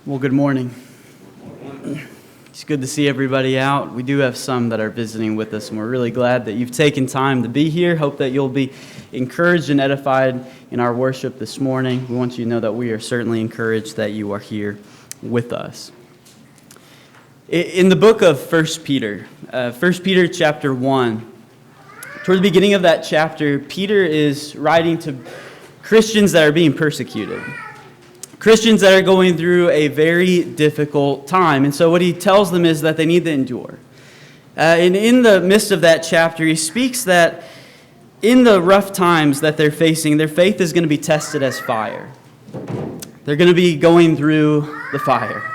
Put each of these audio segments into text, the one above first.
Well, good morning. It's good to see everybody out. We do have some that are visiting with us, and we're really glad that you've taken time to be here. Hope that you'll be encouraged and edified in our worship this morning. We want you to know that we are certainly encouraged that you are here with us. In the book of 1 Peter chapter 1, toward the beginning of that chapter, Peter is writing to Christians that are being persecuted. Christians that are going through a very difficult time. And so what he tells them is that they need to endure. And in the midst of that chapter, he speaks that in the rough times that they're facing, their faith is going to be tested as fire. They're going to be going through the fire.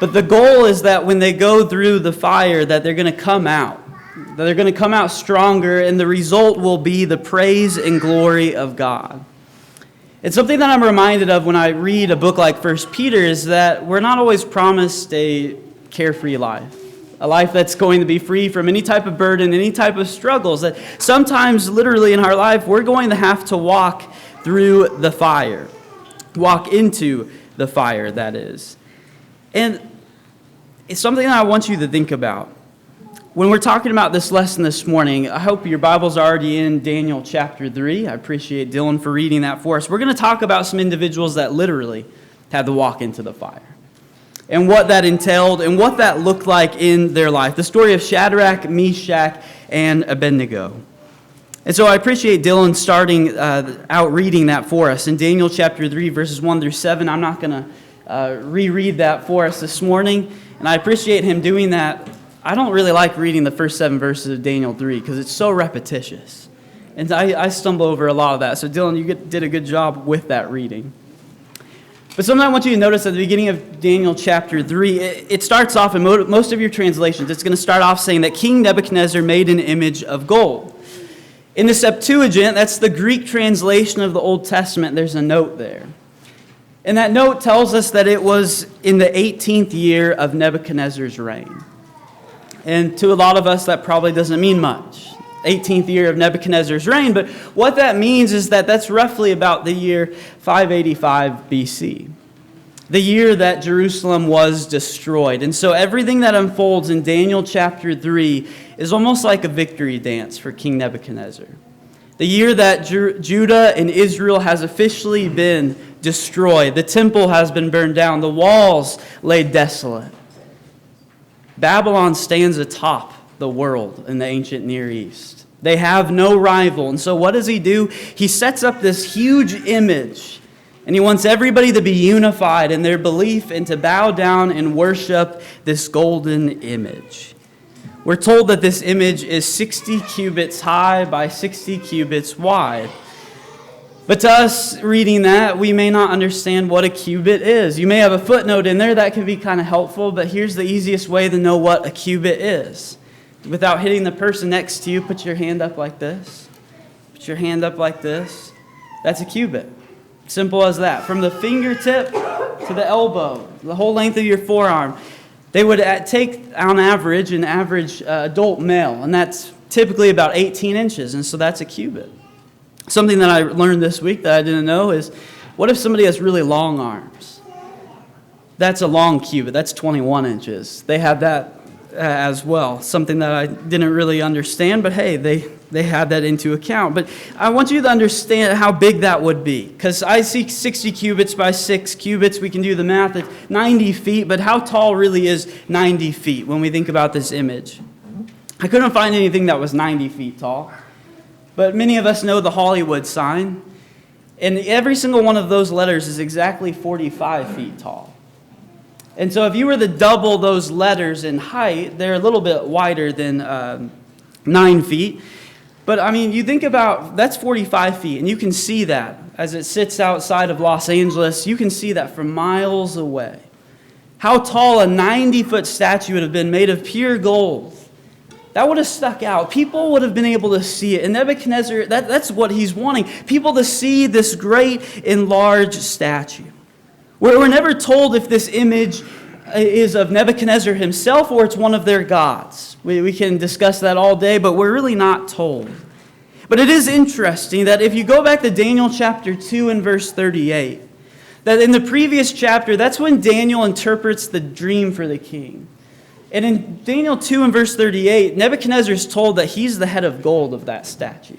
But the goal is that when they go through the fire, that they're going to come out. That they're going to come out stronger, and the result will be the praise and glory of God. It's something that I'm reminded of when I read a book like 1 Peter is that we're not always promised a carefree life, a life that's going to be free from any type of burden, any type of struggles, that sometimes literally in our life we're going to have to walk through the fire, walk into the fire, that is. And it's something that I want you to think about. When we're talking about this lesson this morning, I hope your Bible's already in Daniel chapter 3. I appreciate Dylan for reading that for us. We're going to talk about some individuals that literally had to walk into the fire and what that entailed and what that looked like in their life. The story of Shadrach, Meshach, and Abednego. And so I appreciate Dylan starting out reading that for us in Daniel chapter 3, verses 1 through 7. I'm not going to reread that for us this morning, and I appreciate him doing that. I don't really like reading the first 7 verses of Daniel 3 because it's so repetitious. And I stumble over a lot of that. So Dylan, you did a good job with that reading. But something I want you to notice at the beginning of Daniel chapter 3, it starts off in most of your translations. It's going to start off saying that King Nebuchadnezzar made an image of gold. In the Septuagint, that's the Greek translation of the Old Testament, there's a note there. And that note tells us that it was in the 18th year of Nebuchadnezzar's reign. And to a lot of us, that probably doesn't mean much. 18th year of Nebuchadnezzar's reign. But what that means is that that's roughly about the year 585 BC. The year that Jerusalem was destroyed. And so everything that unfolds in Daniel chapter 3 is almost like a victory dance for King Nebuchadnezzar. The year that Judah and Israel has officially been destroyed. The temple has been burned down. The walls laid desolate. Babylon stands atop the world in the ancient Near East. They have no rival. And so what does he do? He sets up this huge image, and he wants everybody to be unified in their belief and to bow down and worship this golden image. We're told that this image is 60 cubits high by 60 cubits wide. But to us reading that, we may not understand what a cubit is. You may have a footnote in there that can be kind of helpful, but here's the easiest way to know what a cubit is. Without hitting the person next to you, put your hand up like this. Put your hand up like this. That's a cubit. Simple as that. From the fingertip to the elbow, the whole length of your forearm, they would take on average an average adult male, and that's typically about 18 inches, and so that's a cubit. Something that I learned this week that I didn't know is, what if somebody has really long arms? That's a long cubit. That's 21 inches. They have that as well. Something that I didn't really understand, but hey, they had that into account. But I want you to understand how big that would be, because I see 60 cubits by 6 cubits. We can do the math at 90 feet, but how tall really is 90 feet when we think about this image? I couldn't find anything that was 90 feet tall. But many of us know the Hollywood sign, and every single one of those letters is exactly 45 feet tall. And so if you were to double those letters in height, they're a little bit wider than 9 feet. But I mean, you think about, that's 45 feet, and you can see that as it sits outside of Los Angeles. You can see that from miles away. How tall a 90-foot statue would have been made of pure gold. That would have stuck out. People would have been able to see it. And Nebuchadnezzar, that's what he's wanting. People to see this great and large statue. We're never told if this image is of Nebuchadnezzar himself or it's one of their gods. We can discuss that all day, but we're really not told. But it is interesting that if you go back to Daniel chapter 2 and verse 38, That in the previous chapter, that's when Daniel interprets the dream for the king. And in Daniel 2 and verse 38, Nebuchadnezzar is told that he's the head of gold of that statue.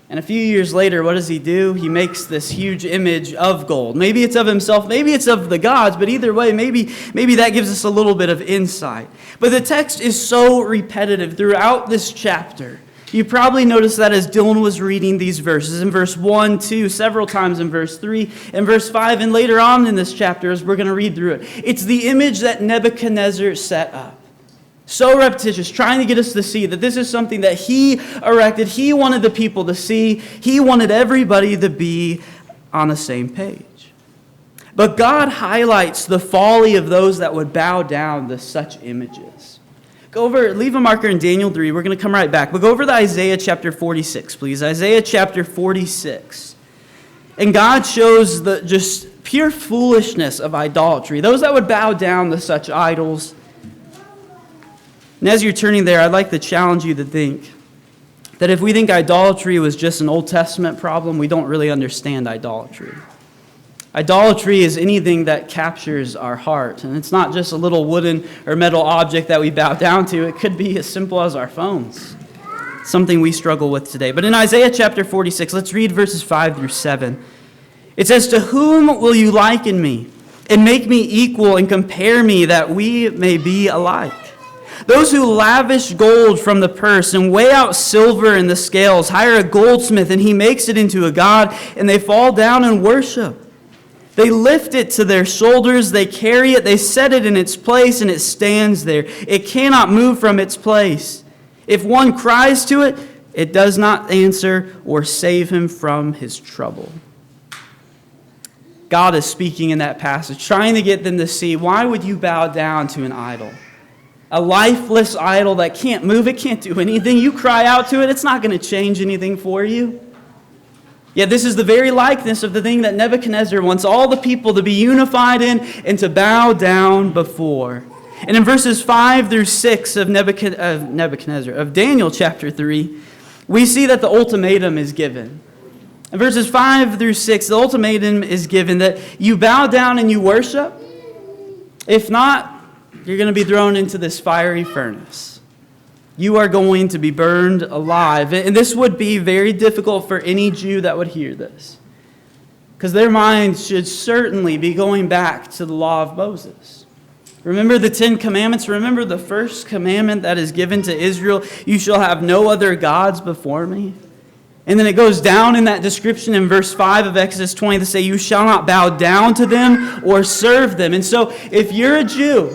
And a few years later, what does he do? He makes this huge image of gold. Maybe it's of himself, maybe it's of the gods, but either way, maybe that gives us a little bit of insight. But the text is so repetitive throughout this chapter. You probably noticed that as Dylan was reading these verses, in verse 1, 2, several times in verse 3, and verse 5, and later on in this chapter as we're going to read through it. It's the image that Nebuchadnezzar set up. So repetitious, trying to get us to see that this is something that he erected. He wanted the people to see. He wanted everybody to be on the same page. But God highlights the folly of those that would bow down to such images. Go over, leave a marker in Daniel 3. We're going to come right back. But go over to Isaiah chapter 46, please. Isaiah chapter 46. And God shows the just pure foolishness of idolatry. Those that would bow down to such idols. And as you're turning there, I'd like to challenge you to think that if we think idolatry was just an Old Testament problem, we don't really understand idolatry. Idolatry is anything that captures our heart. And it's not just a little wooden or metal object that we bow down to. It could be as simple as our phones. Something we struggle with today. But in Isaiah chapter 46, let's read verses 5 through 7. It says, "To whom will you liken me, and make me equal, and compare me, that we may be alike? Those who lavish gold from the purse and weigh out silver in the scales hire a goldsmith, and he makes it into a god, and they fall down and worship. They lift it to their shoulders, they carry it, they set it in its place, and it stands there. It cannot move from its place. If one cries to it, it does not answer or save him from his trouble." God is speaking in that passage, trying to get them to see, why would you bow down to an idol? A lifeless idol that can't move, it can't do anything. You cry out to it, it's not going to change anything for you. Yet this is the very likeness of the thing that Nebuchadnezzar wants all the people to be unified in and to bow down before. And in verses 5 through 6 of Daniel chapter 3, we see that the ultimatum is given. In verses 5 through 6, the ultimatum is given that you bow down and you worship. If not, you're going to be thrown into this fiery furnace. You are going to be burned alive. And this would be very difficult for any Jew that would hear this, because their minds should certainly be going back to the law of Moses. Remember the 10 Commandments? Remember the first commandment that is given to Israel, "You shall have no other gods before me." And then it goes down in that description in verse 5 of Exodus 20 to say, "You shall not bow down to them or serve them." And so if you're a Jew,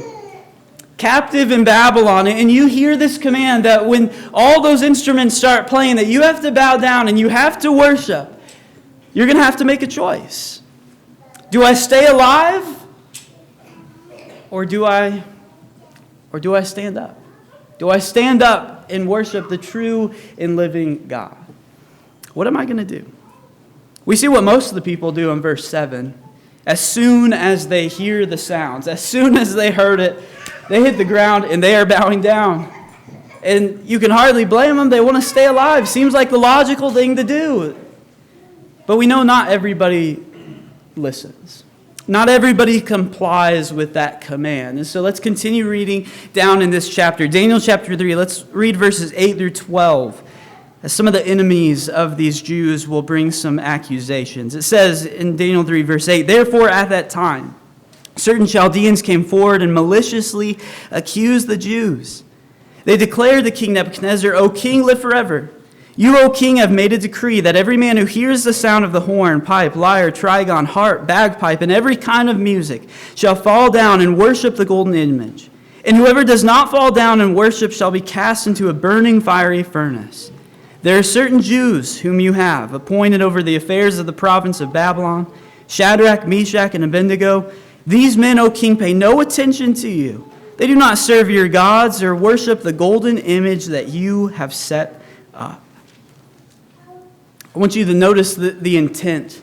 captive in Babylon, and you hear this command that when all those instruments start playing, that you have to bow down and you have to worship, you're going to have to make a choice. Do I stay alive, or do I stand up? Do I stand up and worship the true and living God? What am I going to do? We see what most of the people do in verse 7. As soon as they hear the sounds, as soon as they heard it, they hit the ground and they are bowing down. And you can hardly blame them. They want to stay alive. Seems like the logical thing to do. But we know not everybody listens. Not everybody complies with that command. And so let's continue reading down in this chapter. Daniel chapter 3, let's read verses 8 through 12. As some of the enemies of these Jews will bring some accusations. It says in Daniel 3, verse 8, "Therefore at that time, certain Chaldeans came forward and maliciously accused the Jews. They declared to King Nebuchadnezzar, 'O king, live forever. You, O king, have made a decree that every man who hears the sound of the horn, pipe, lyre, trigon, harp, bagpipe, and every kind of music shall fall down and worship the golden image. And whoever does not fall down and worship shall be cast into a burning fiery furnace. There are certain Jews whom you have appointed over the affairs of the province of Babylon, Shadrach, Meshach, and Abednego. These men, O king, pay no attention to you. They do not serve your gods or worship the golden image that you have set up.'" I want you to notice the intent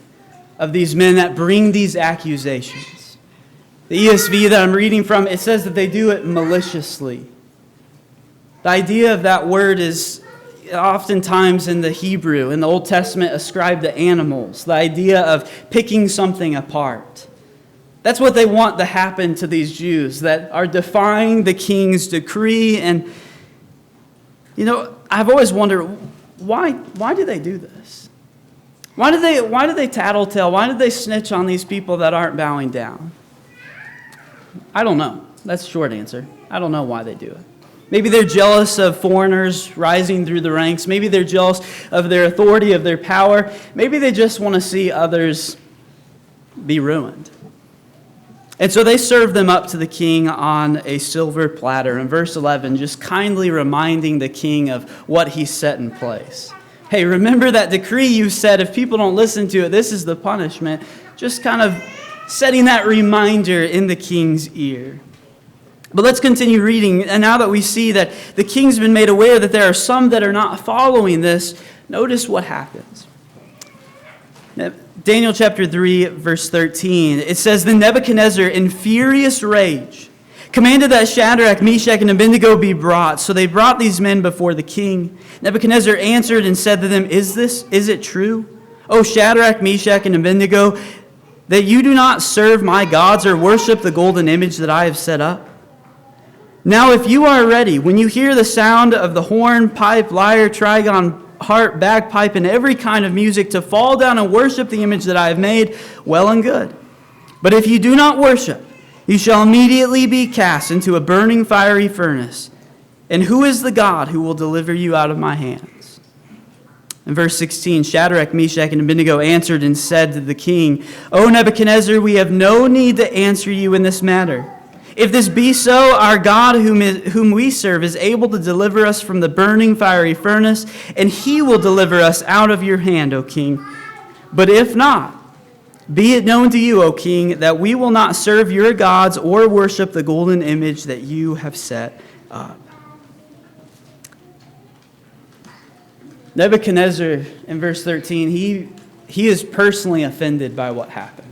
of these men that bring these accusations. The ESV that I'm reading from, it says that they do it maliciously. The idea of that word is oftentimes in the Hebrew, in the Old Testament, ascribed to animals, the idea of picking something apart. That's what they want to happen to these Jews that are defying the king's decree. And, I've always wondered, why do they do this? Why do they tattletale? Why do they snitch on these people that aren't bowing down? I don't know. That's the short answer. I don't know why they do it. Maybe they're jealous of foreigners rising through the ranks. Maybe they're jealous of their authority, of their power. Maybe they just want to see others be ruined. And so they serve them up to the king on a silver platter. In verse 11, just kindly reminding the king of what he set in place. Hey, remember that decree you said, if people don't listen to it, this is the punishment. Just kind of setting that reminder in the king's ear. But let's continue reading. And now that we see that the king's been made aware that there are some that are not following this, notice what happens. Daniel chapter 3, verse 13, it says, Then Nebuchadnezzar, in furious rage, commanded that Shadrach, Meshach, and Abednego be brought. So they brought these men before the king. Nebuchadnezzar answered and said to them, Is it true, O Shadrach, Meshach, and Abednego, that you do not serve my gods or worship the golden image that I have set up? Now if you are ready, when you hear the sound of the horn, pipe, lyre, trigon, harp, bagpipe, and every kind of music, to fall down and worship the image that I have made, well and good. But if you do not worship, you shall immediately be cast into a burning fiery furnace. And who is the God who will deliver you out of my hands? In verse 16, Shadrach, Meshach, and Abednego answered and said to the king, O Nebuchadnezzar, we have no need to answer you in this matter. If this be so, our God whom we serve is able to deliver us from the burning fiery furnace, and he will deliver us out of your hand, O king. But if not, be it known to you, O king, that we will not serve your gods or worship the golden image that you have set up. Nebuchadnezzar, in verse 13, he is personally offended by what happens.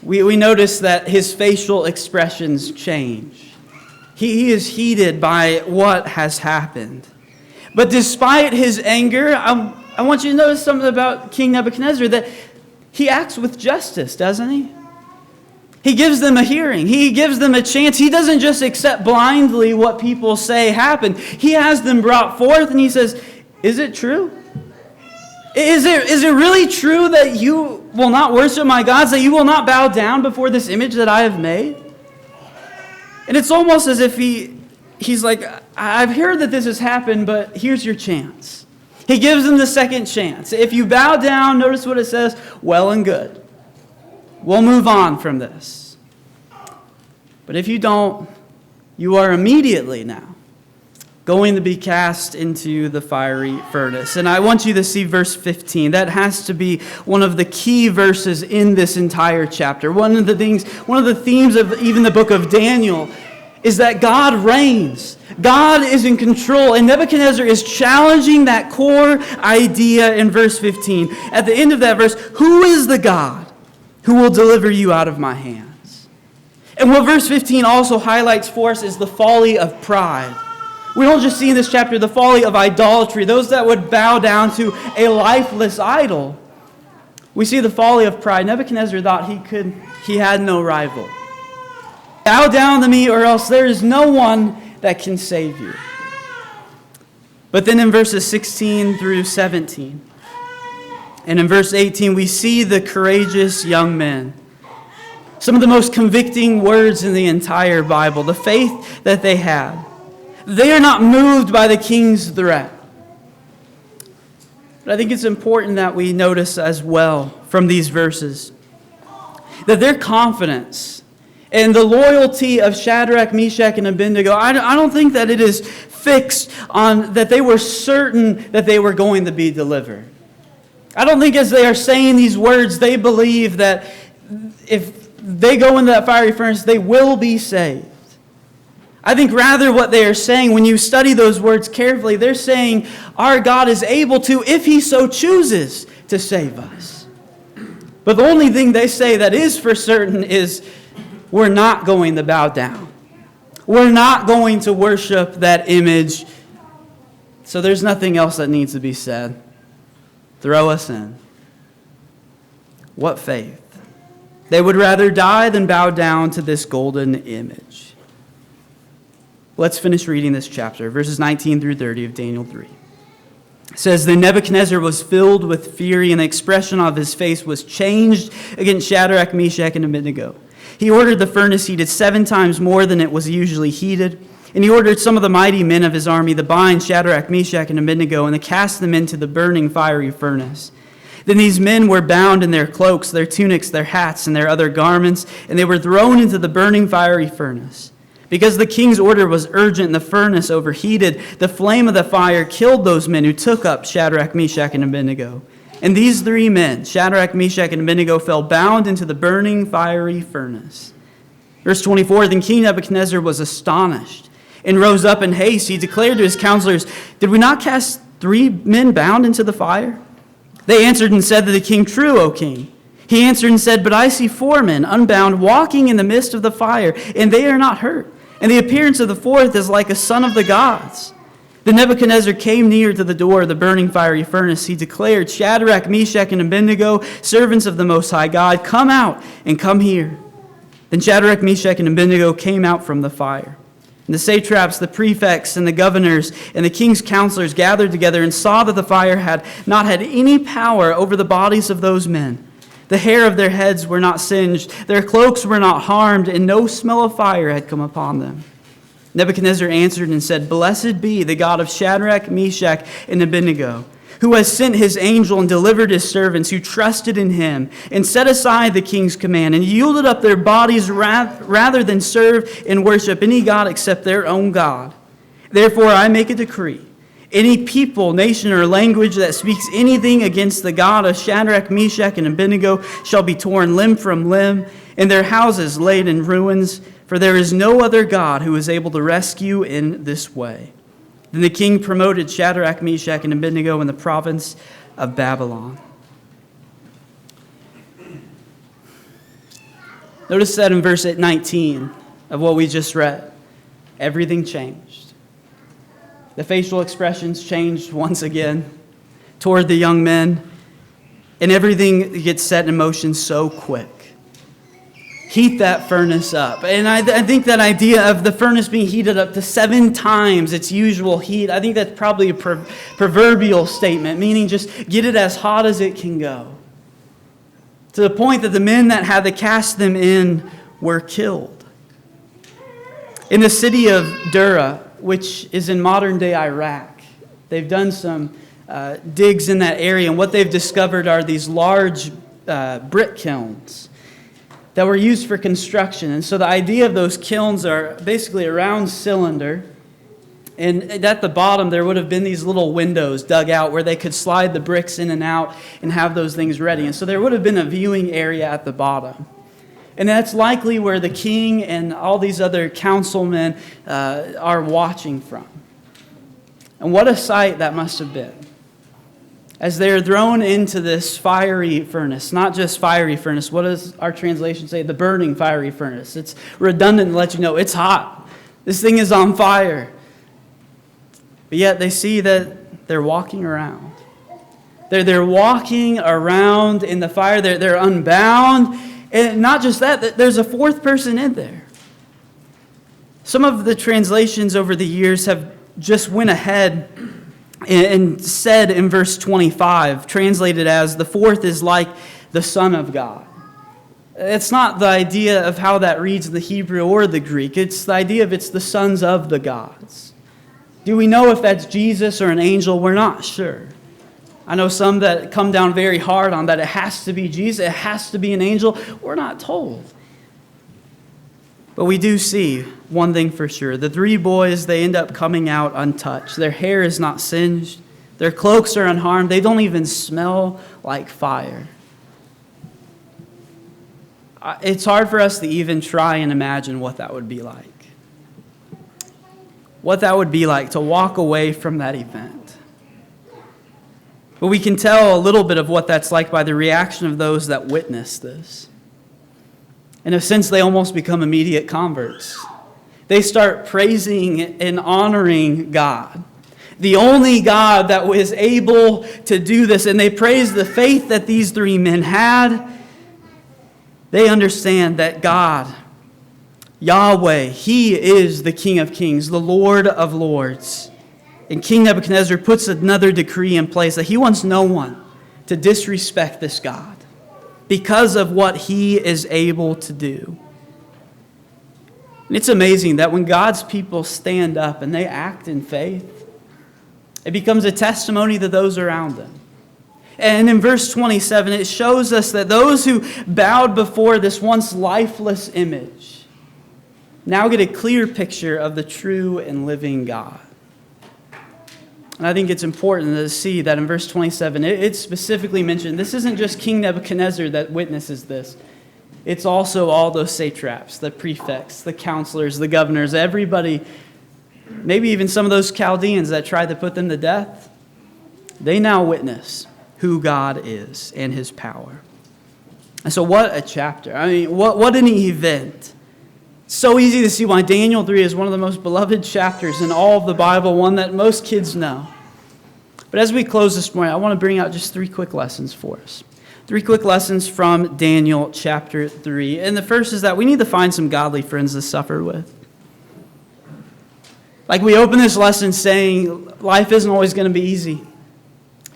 We notice that his facial expressions change. He is heated by what has happened. But despite his anger, I want you to notice something about King Nebuchadnezzar, that he acts with justice, doesn't he? He gives them a hearing. He gives them a chance. He doesn't just accept blindly what people say happened. He has them brought forth and he says, is it true? Is it really true that you will not worship my gods, that you will not bow down before this image that I have made? And it's almost as if he's like, I've heard that this has happened, but here's your chance. He gives them the second chance. If you bow down, notice what it says, well and good. We'll move on from this. But if you don't, you are immediately now going to be cast into the fiery furnace. And I want you to see verse 15. That has to be one of the key verses in this entire chapter. One of the themes of even the book of Daniel is that God reigns. God is in control. And Nebuchadnezzar is challenging that core idea in verse 15. At the end of that verse, who is the God who will deliver you out of my hands? And what verse 15 also highlights for us is the folly of pride. We don't just see in this chapter the folly of idolatry, those that would bow down to a lifeless idol. We see the folly of pride. Nebuchadnezzar thought he had no rival. Bow down to me, or else there is no one that can save you. But then in verses 16 through 17, and in verse 18, we see the courageous young men. Some of the most convicting words in the entire Bible, the faith that they had. They are not moved by the king's threat. But I think it's important that we notice as well from these verses that their confidence and the loyalty of Shadrach, Meshach, and Abednego, I don't think that it is fixed on that they were certain that they were going to be delivered. I don't think as they are saying these words, they believe that if they go into that fiery furnace, they will be saved. I think rather what they are saying, when you study those words carefully, they're saying our God is able to, if he so chooses, to save us. But the only thing they say that is for certain is we're not going to bow down. We're not going to worship that image. So there's nothing else that needs to be said. Throw us in. What faith? They would rather die than bow down to this golden image. Let's finish reading this chapter, verses 19 through 30 of Daniel 3. It says, Then Nebuchadnezzar was filled with fury, and the expression of his face was changed against Shadrach, Meshach, and Abednego. He ordered the furnace heated 7 times more than it was usually heated. And he ordered some of the mighty men of his army to bind Shadrach, Meshach, and Abednego, and to cast them into the burning fiery furnace. Then these men were bound in their cloaks, their tunics, their hats, and their other garments, and they were thrown into the burning fiery furnace. Because the king's order was urgent and the furnace overheated, the flame of the fire killed those men who took up Shadrach, Meshach, and Abednego. And these 3 men, Shadrach, Meshach, and Abednego, fell bound into the burning fiery furnace. Verse 24, Then King Nebuchadnezzar was astonished and rose up in haste. He declared to his counselors, Did we not cast 3 men bound into the fire? They answered and said to the king, True, O king. He answered and said, But I see 4 men unbound walking in the midst of the fire, and they are not hurt. And the appearance of the 4th is like a son of the gods. Then Nebuchadnezzar came near to the door of the burning fiery furnace. He declared, Shadrach, Meshach, and Abednego, servants of the Most High God, come out and come here. Then Shadrach, Meshach, and Abednego came out from the fire. And the satraps, the prefects, and the governors, and the king's counselors gathered together and saw that the fire had not had any power over the bodies of those men. The hair of their heads were not singed, their cloaks were not harmed, and no smell of fire had come upon them. Nebuchadnezzar answered and said, Blessed be the God of Shadrach, Meshach, and Abednego, who has sent his angel and delivered his servants who trusted in him and set aside the king's command and yielded up their bodies rather than serve and worship any god except their own God. Therefore I make a decree. Any people, nation, or language that speaks anything against the God of Shadrach, Meshach, and Abednego shall be torn limb from limb, and their houses laid in ruins, for there is no other God who is able to rescue in this way. Then the king promoted Shadrach, Meshach, and Abednego in the province of Babylon. Notice that in verse 19 of what we just read, everything changed. The facial expressions changed once again toward the young men, and everything gets set in motion so quick. Heat that furnace up. And I think that idea of the furnace being heated up to 7 times its usual heat, I think that's probably a proverbial statement, meaning just get it as hot as it can go. To the point that the men that had to cast them in were killed. In the city of Dura, which is in modern-day Iraq, they've done some digs in that area, and what they've discovered are these large brick kilns that were used for construction. And so the idea of those kilns are basically a round cylinder, and at the bottom there would have been these little windows dug out where they could slide the bricks in and out and have those things ready. And so there would have been a viewing area at the bottom. And that's likely where the king and all these other councilmen are watching from. And what a sight that must have been. As they're thrown into this fiery furnace, not just fiery furnace, what does our translation say? The burning fiery furnace. It's redundant to let you know it's hot. This thing is on fire. But yet they see that they're walking around. They're walking around in the fire. They're unbound. And not just that, there's a 4th person in there. Some of the translations over the years have just went ahead and said in verse 25, translated as, the 4th is like the Son of God. It's not the idea of how that reads in the Hebrew or the Greek. It's the idea of it's the sons of the gods. Do we know if that's Jesus or an angel? We're not sure. I know some that come down very hard on that it has to be Jesus, it has to be an angel. We're not told. But we do see one thing for sure. The 3 boys, they end up coming out untouched. Their hair is not singed. Their cloaks are unharmed. They don't even smell like fire. It's hard for us to even try and imagine what that would be like. What that would be like to walk away from that event. But we can tell a little bit of what that's like by the reaction of those that witness this. In a sense, they almost become immediate converts. They start praising and honoring God. the only God that was able to do this. And they praise the faith that these three men had. They understand that God, Yahweh, He is the King of Kings, the Lord of Lords. And King Nebuchadnezzar puts another decree in place that he wants no one to disrespect this God because of what He is able to do. And it's amazing that when God's people stand up and they act in faith, it becomes a testimony to those around them. And in verse 27, it shows us that those who bowed before this once lifeless image now get a clear picture of the true and living God. And I think it's important to see that in verse 27, it specifically mentioned this isn't just King Nebuchadnezzar that witnesses this. It's also all those satraps, the prefects, the counselors, the governors, everybody, maybe even some of those Chaldeans that tried to put them to death. They now witness who God is and His power. And so what a chapter. I mean, what an event. So easy to see why Daniel 3 is one of the most beloved chapters in all of the Bible, one that most kids know. But as we close this morning, I want to bring out just 3 quick lessons for us. 3 quick lessons from Daniel chapter 3. And the first is that we need to find some godly friends to suffer with. Like we open this lesson saying life isn't always going to be easy.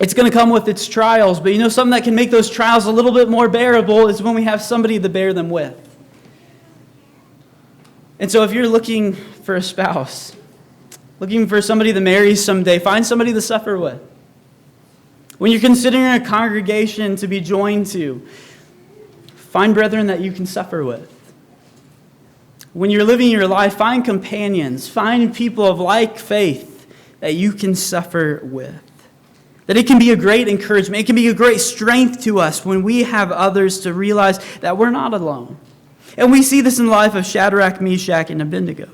It's going to come with its trials. But you know, something that can make those trials a little bit more bearable is when we have somebody to bear them with. And so if you're looking for a spouse, looking for somebody to marry someday, find somebody to suffer with. When you're considering a congregation to be joined to, find brethren that you can suffer with. When you're living your life, find companions, find people of like faith that you can suffer with. That it can be a great encouragement, it can be a great strength to us when we have others to realize that we're not alone. And we see this in the life of Shadrach, Meshach, and Abednego.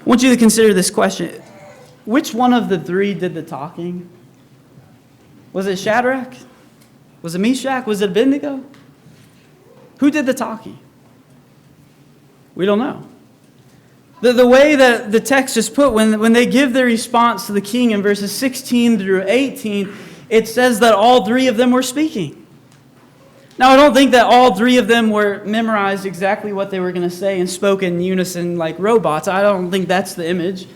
I want you to consider this question. Which one of the 3 did the talking? Was it Shadrach? Was it Meshach? Was it Abednego? Who did the talking? We don't know. The way that the text is put, when they give their response to the king in verses 16 through 18, it says that all 3 of them were speaking. Now, I don't think that all 3 of them were memorized exactly what they were going to say and spoke in unison like robots. I don't think that's the image.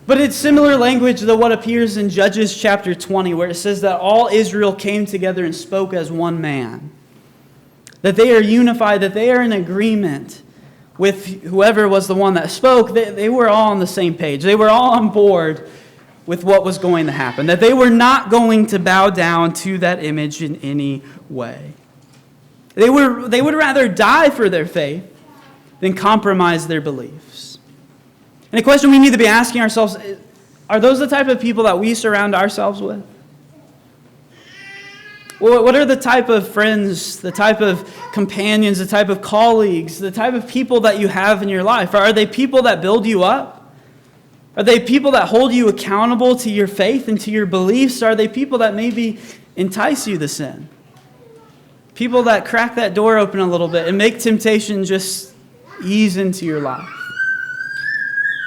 But it's similar language to what appears in Judges chapter 20, where it says that all Israel came together and spoke as one man. That they are unified, that they are in agreement with whoever was the one that spoke. They were all on the same page. They were all on board with what was going to happen. That they were not going to bow down to that image in any way. They would rather die for their faith than compromise their beliefs. And a question we need to be asking ourselves, are those the type of people that we surround ourselves with? What are the type of friends, the type of companions, the type of colleagues, the type of people that you have in your life? Are they people that build you up? Are they people that hold you accountable to your faith and to your beliefs? Are they people that maybe entice you to sin? People that crack that door open a little bit and make temptation just ease into your life?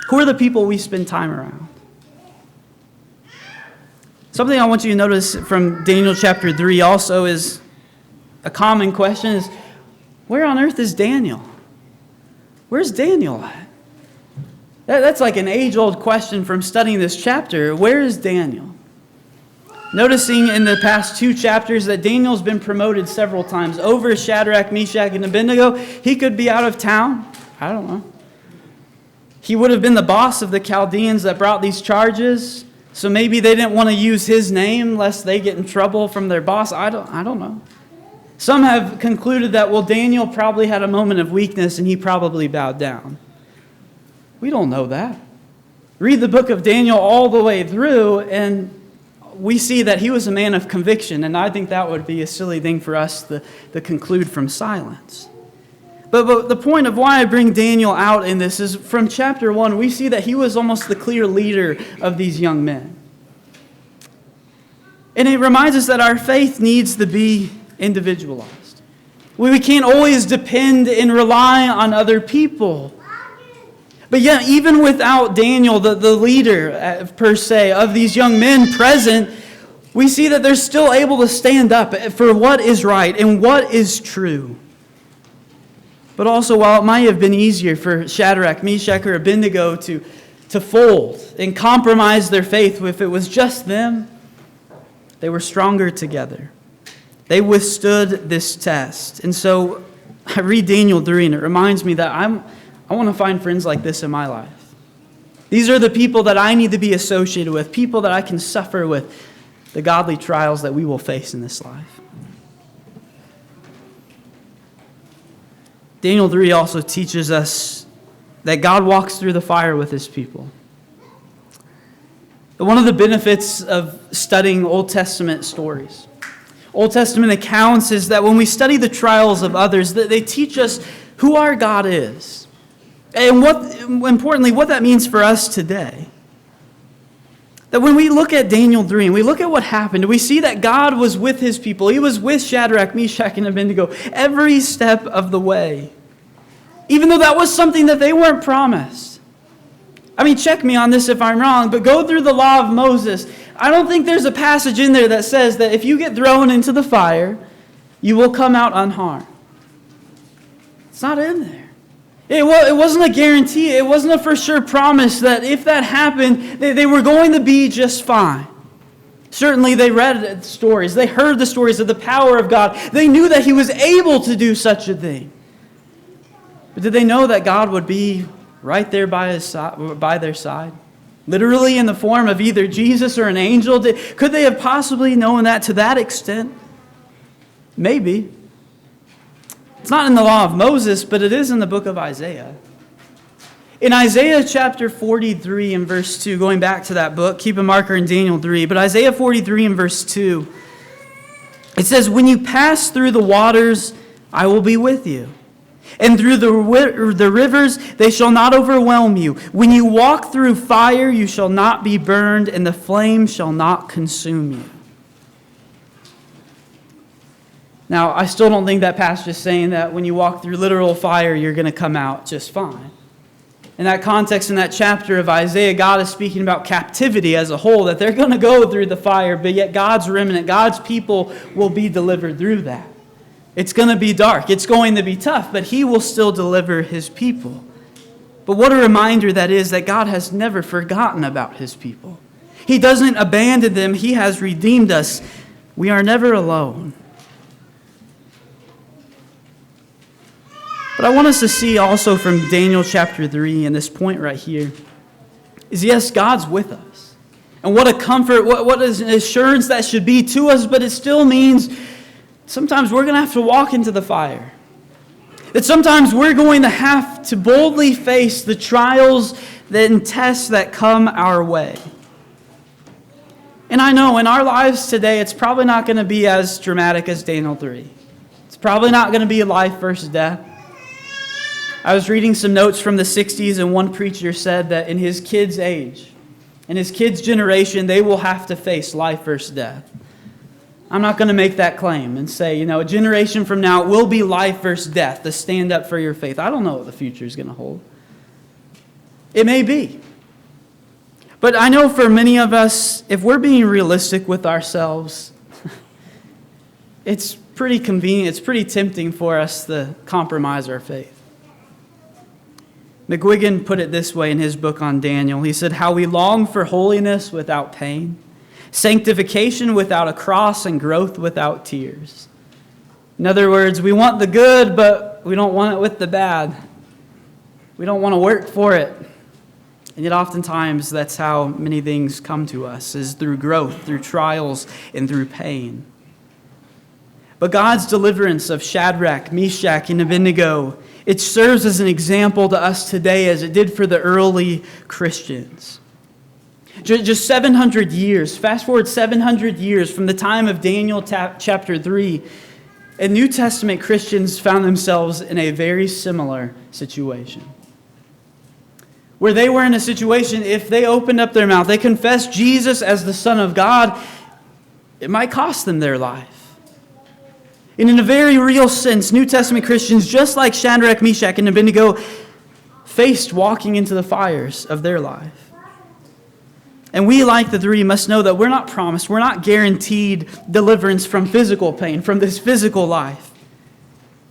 Who are the people we spend time around? Something I want you to notice from Daniel chapter 3 also is a common question is, where on earth is Daniel? Where's Daniel at? That's like an age-old question from studying this chapter. Where is Daniel? Noticing in the past 2 chapters that Daniel's been promoted several times over Shadrach, Meshach, and Abednego. He could be out of town. I don't know. He would have been the boss of the Chaldeans that brought these charges. So maybe they didn't want to use his name lest they get in trouble from their boss. I don't know. Some have concluded that, well, Daniel probably had a moment of weakness and he probably bowed down. We don't know that. Read the book of Daniel all the way through and we see that he was a man of conviction, and I think that would be a silly thing for us to conclude from silence. But the point of why I bring Daniel out in this is from chapter 1, we see that he was almost the clear leader of these young men. And it reminds us that our faith needs to be individualized. We can't always depend and rely on other people. But yet, even without Daniel, the leader, per se, of these young men present, we see that they're still able to stand up for what is right and what is true. But also, while it might have been easier for Shadrach, Meshach, or Abednego to fold and compromise their faith if it was just them, they were stronger together. They withstood this test. And so I read Daniel 3, and it reminds me that I want to find friends like this in my life. These are the people that I need to be associated with, people that I can suffer with the godly trials that we will face in this life. Daniel 3 also teaches us that God walks through the fire with his people. One of the benefits of studying Old Testament stories, Old Testament accounts, is that when we study the trials of others, that they teach us who our God is. And importantly, what that means for us today. That when we look at Daniel 3 and we look at what happened, we see that God was with his people. He was with Shadrach, Meshach, and Abednego every step of the way. Even though that was something that they weren't promised. I mean, check me on this if I'm wrong, but go through the law of Moses. I don't think there's a passage in there that says that if you get thrown into the fire, you will come out unharmed. It's not in there. It wasn't a guarantee. It wasn't a for sure promise that if that happened, they were going to be just fine. Certainly they read stories. They heard the stories of the power of God. They knew that he was able to do such a thing. But did they know that God would be right there by their side? Literally in the form of either Jesus or an angel? Could they have possibly known that to that extent? Maybe. It's not in the law of Moses, but it is in the book of Isaiah. In Isaiah chapter 43 and verse 2, going back to that book, keep a marker in Daniel 3, but Isaiah 43 and verse 2, it says, "When you pass through the waters, I will be with you. And through the rivers, they shall not overwhelm you. When you walk through fire, you shall not be burned, and the flame shall not consume you." Now, I still don't think that passage is saying that when you walk through literal fire, you're going to come out just fine. In that context, in that chapter of Isaiah, God is speaking about captivity as a whole, that they're going to go through the fire, but yet God's remnant, God's people will be delivered through that. It's going to be dark. It's going to be tough, but he will still deliver his people. But what a reminder that is that God has never forgotten about his people. He doesn't abandon them. He has redeemed us. We are never alone. But I want us to see also from Daniel chapter 3 and this point right here is, yes, God's with us. And what a comfort, what is an assurance that should be to us, but it still means sometimes we're going to have to walk into the fire. That sometimes we're going to have to boldly face the trials and tests that come our way. And I know in our lives today, it's probably not going to be as dramatic as Daniel 3. It's probably not going to be life versus death. I was reading some notes from the 60s, and one preacher said that in his kids' age, in his kids' generation, they will have to face life versus death. I'm not going to make that claim and say, a generation from now, it will be life versus death to stand up for your faith. I don't know what the future is going to hold. It may be. But I know for many of us, if we're being realistic with ourselves, it's pretty convenient, it's pretty tempting for us to compromise our faith. McGuigan put it this way in his book on Daniel. He said, "How we long for holiness without pain, sanctification without a cross, and growth without tears." In other words, we want the good, but we don't want it with the bad. We don't want to work for it. And yet oftentimes that's how many things come to us, is through growth, through trials, and through pain. But God's deliverance of Shadrach, Meshach, and Abednego, it serves as an example to us today as it did for the early Christians. Just 700 years, fast forward 700 years from the time of Daniel chapter 3, and New Testament Christians found themselves in a very similar situation. Where they were in a situation, if they opened up their mouth, they confessed Jesus as the Son of God, it might cost them their life. And in a very real sense, New Testament Christians, just like Shadrach, Meshach, and Abednego, faced walking into the fires of their life. And we, like the three, must know that we're not promised, we're not guaranteed deliverance from physical pain, from this physical life.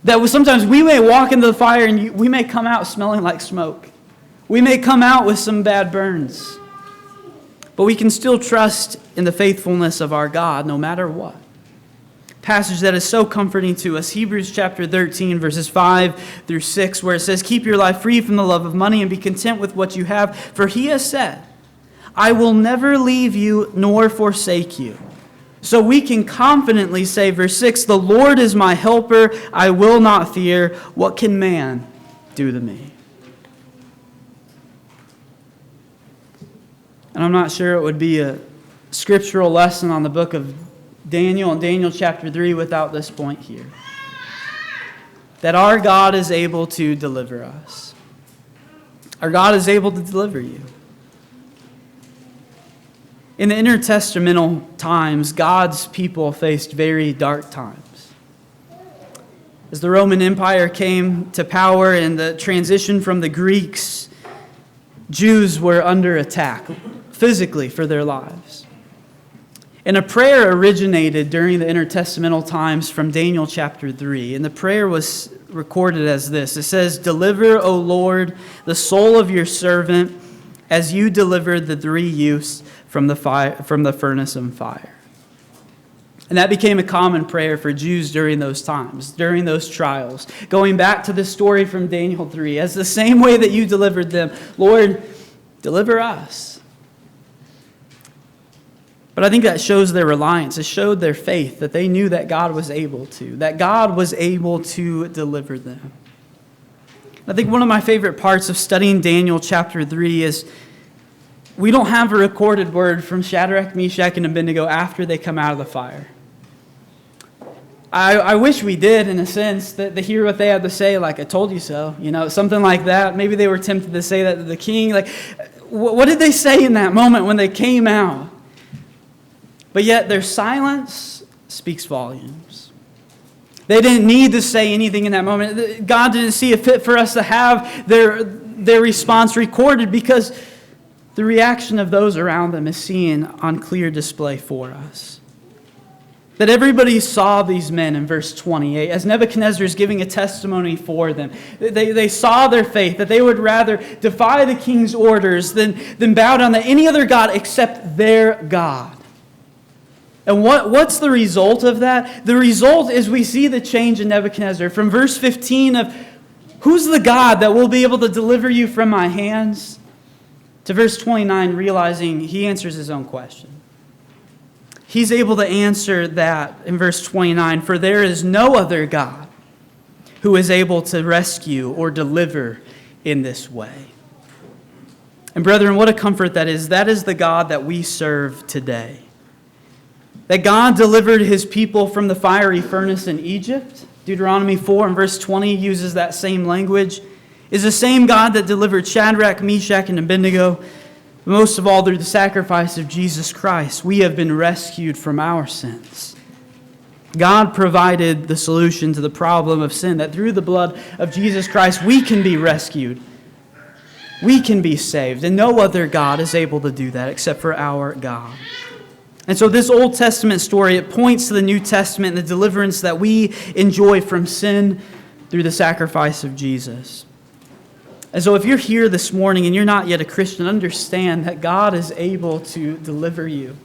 That sometimes we may walk into the fire and we may come out smelling like smoke. We may come out with some bad burns. But we can still trust in the faithfulness of our God no matter what. Passage that is so comforting to us, Hebrews chapter 13, verses 5 through 6, where it says, "Keep your life free from the love of money and be content with what you have, for he has said, I will never leave you nor forsake you." So we can confidently say, verse 6, "The Lord is my helper, I will not fear. What can man do to me?" And I'm not sure it would be a scriptural lesson on the book of Daniel and Daniel chapter 3 without this point here. That our God is able to deliver us. Our God is able to deliver you. In the intertestamental times, God's people faced very dark times. As the Roman Empire came to power and the transition from the Greeks, Jews were under attack physically for their lives. And a prayer originated during the intertestamental times from Daniel chapter 3. And the prayer was recorded as this. It says, "Deliver, O Lord, the soul of your servant, as you delivered the three youths from the furnace of fire." And that became a common prayer for Jews during those times, during those trials. Going back to the story from Daniel 3, as the same way that you delivered them, Lord, deliver us. But I think that shows their reliance. It showed their faith, that they knew that God was able to, that God was able to deliver them. I think one of my favorite parts of studying Daniel chapter 3 is we don't have a recorded word from Shadrach, Meshach, and Abednego after they come out of the fire. I wish we did, in a sense, that to hear what they had to say, like, "I told you so," something like that. Maybe they were tempted to say that to the king. Like, what did they say in that moment when they came out? But yet their silence speaks volumes. They didn't need to say anything in that moment. God didn't see it fit for us to have their response recorded, because the reaction of those around them is seen on clear display for us. That everybody saw these men in verse 28, as Nebuchadnezzar is giving a testimony for them. They saw their faith, that they would rather defy the king's orders than bow down to any other god except their God. And what's the result of that? The result is we see the change in Nebuchadnezzar from verse 15 of, "Who's the God that will be able to deliver you from my hands?" to verse 29, realizing he answers his own question. He's able to answer that in verse 29, "For there is no other God who is able to rescue or deliver in this way." And brethren, what a comfort that is. That is the God that we serve today. That God delivered his people from the fiery furnace in Egypt. Deuteronomy 4 and verse 20 uses that same language. Is the same God that delivered Shadrach, Meshach, and Abednego. Most of all, through the sacrifice of Jesus Christ, we have been rescued from our sins. God provided the solution to the problem of sin, that through the blood of Jesus Christ, we can be rescued. We can be saved. And no other God is able to do that except for our God. And so this Old Testament story, it points to the New Testament and the deliverance that we enjoy from sin through the sacrifice of Jesus. And so if you're here this morning and you're not yet a Christian, understand that God is able to deliver you.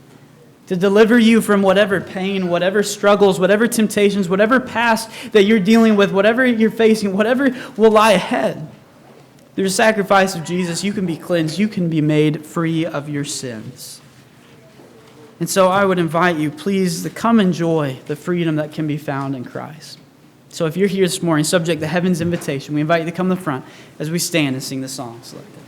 To deliver you from whatever pain, whatever struggles, whatever temptations, whatever past that you're dealing with, whatever you're facing, whatever will lie ahead. Through the sacrifice of Jesus, you can be cleansed. You can be made free of your sins. And so I would invite you, please, to come enjoy the freedom that can be found in Christ. So if you're here this morning, subject to heaven's invitation, we invite you to come to the front as we stand and sing the song selected.